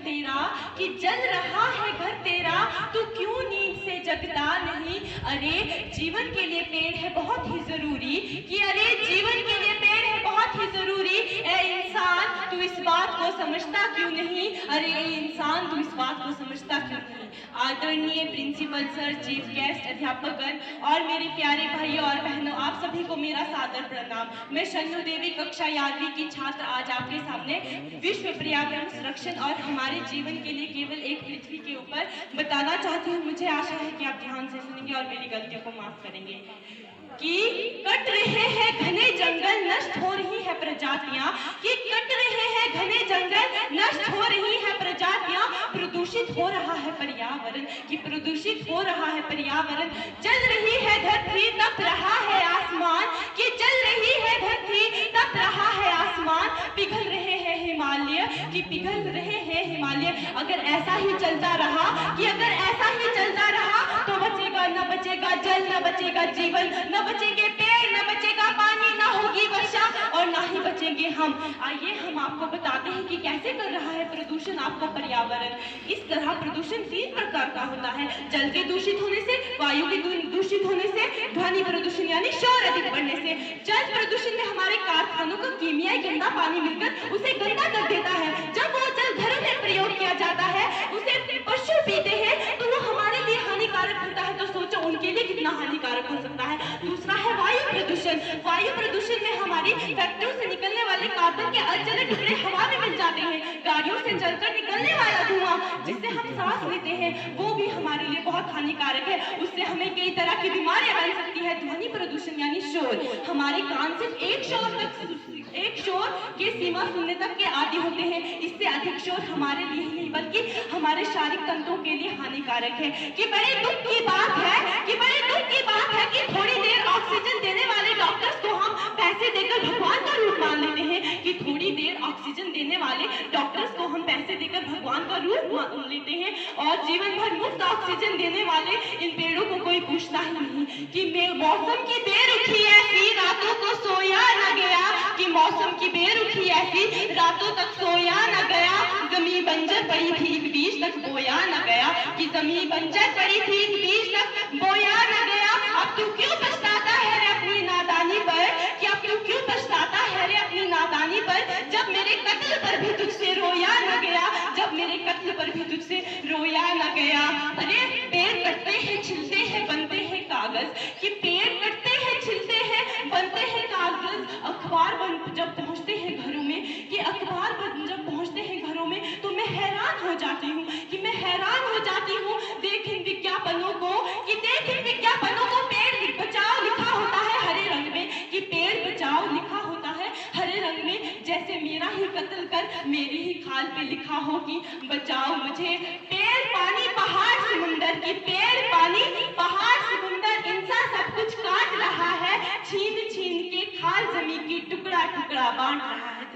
तेरा कि जल रहा है घर तेरा, तू क्यों नींद से जगता नहीं। अरे जीवन के लिए पेड़ है बहुत ही जरूरी, कि अरे जीवन के लिए पेड़ है बहुत ही जरूरी। ए इंसान तू इस बात को समझता क्यों नहीं, अरे ए इंसान तू इस बात को समझता क्यों नहीं। आदरणीय प्रिंसिपल सर, चीफ गेस्ट, अध्यापकगण और मेरे प्यारे भाइयों और बहनों, आप सभी को मेरा सादर प्रणाम। मैं शन्नु देवी कक्षा 11वीं की छात्र आज आपके सामने विश्व पर्यावरण संरक्षण और हमारे जीवन के लिए केवल एक पृथ्वी के ऊपर बताना चाहती हूँ। मुझे आशा है कि आप ध्यान से सुनेंगे और मेरी गलतियों को माफ करेंगे। कि कट रहे हैं घने जंगल, नष्ट हो रही है प्रजातियां, कि कट रहे हैं घने जंगल, नष्ट हो रही है प्रजातियां, प्रदूषित हो रहा है पर्यावरण, कि प्रदूषित हो रहा है पर्यावरण। जल रही है धरती, तप रहा है आसमान, कि जल रही है धरती, तप रहा है आसमान। पिघल रहे हैं हिमालय, कि पिघल रहे हैं हिमालय। अगर ऐसा ही चलता रहा, कि अगर ऐसा ही चलता रहा, तो बचेगा न बचेगा जल, न बचेगा जीवन, न बचेंगे पेड़, न बचेगा पानी, न होगी वर्षा और ना ही बचेंगे हम। आइए हम आपको बताते हैं कि कैसे कर रहा है प्रदूषण आपका पर्यावरण। इस तरह प्रदूषण 3 प्रकार का होता है। जल के दूषित होने से, वायु के दूषित होने से, ध्वनि प्रदूषण यानी शोर अधिक बढ़ने से। जल प्रदूषण में हमारे कारखानों का कीमियाई गंदा पानी मिलकर उसे गंदा कर देता है। जब वो जल घरों में प्रयोग किया जाता है, उसे पशु पीते हैं, तो वो हमारे लिए हानिकारक होता है। तो सोचो उनके लिए कितना हानिकारक हो सकता है। दूसरा है वायु प्रदूषण। वायु प्रदूषण में हमारी फैक्ट्रियों से निकलने वाले कार्बन के अजनबी टुकड़े हवा में मिल जाते हैं। गाड़ियों से जलकर निकलने वाला धुआं जिससे हम सांस लेते हैं, वो भी हमारे लिए बहुत हानिकारक है। उससे हमें कई तरह की बीमारियां बन सकती है। ध्वनि प्रदूषण यानी शोर। हमारे कान सिर्फ एक शोर की सीमा सुनने तक के आदी होते हैं। इससे अधिक शोर हमारे लिए नहीं बल्कि हमारे शारीरिक तंत्रों के लिए हानिकारक है। कि बड़े दुख की बात है, कि बड़े दुख की बात है कि थोड़ी देर ऑक्सीजन देने वाले डॉक्टर्स को हम पैसे देकर भगवान का रूप मान लेते हैं। कि थोड़ी देर ऑक्सीजन देने वाले डॉक्टर्स को हम पैसे देकर भगवान का रूप मान लेते हैं और जीवन भर मुफ्त ऑक्सीजन देने वाले इन पेड़ों को कोई पूछता ही नहीं। कि मौसम की बेरुखी ऐसी, रातों को सोया न गया, कि मौसम की बेरुखी ऐसी, रातों तक सोया न गया, जमीन बंजर पड़ी थी, बीज तक बोया न गया, कि जमीन बंजर पड़ी थी, बीज तक बोया न गया। अब तू क्यों पछताता है रे अपनी नादानी पर, कि अब तू क्यों पछताता है रे अपनी नादानी पर, जब मेरे कत्ल पर भी तुझसे रोया न गया, जब मेरे कत्ल पर भी तुझसे रोया न गया। अरे पेड़ कटते हैं, छिलते हैं, बनते हैं कागज, कि पेड़ कटते हैं, छिलते हैं, बनते हैं कागज। अखबार जब पहुंचते हैं घरों में, कि अखबार जब पहुंचते हैं घरों में, तो मैं हैरान हो जाती हूँ, कि मैं हैरान हो जाती हूँ। देख इन विज्ञापनों को, कि देख इन विज्ञापनों को, पेड़ बचाओ लिखा होता है हरे रंग में, कि पेड़ बचाओ लिखा होता है हरे रंग में। जैसे मेरा ही कत्ल कर मेरी ही खाल पे लिखा हो कि बचाओ मुझे। पेड़ पानी पहाड़ समुंदर, की पेड़ पानी पहाड़ समुंदर, इंसान सब कुछ काट रहा है, छीन छीन के खाल जमीन की टुकड़ा टुकड़ा बांट रहा है।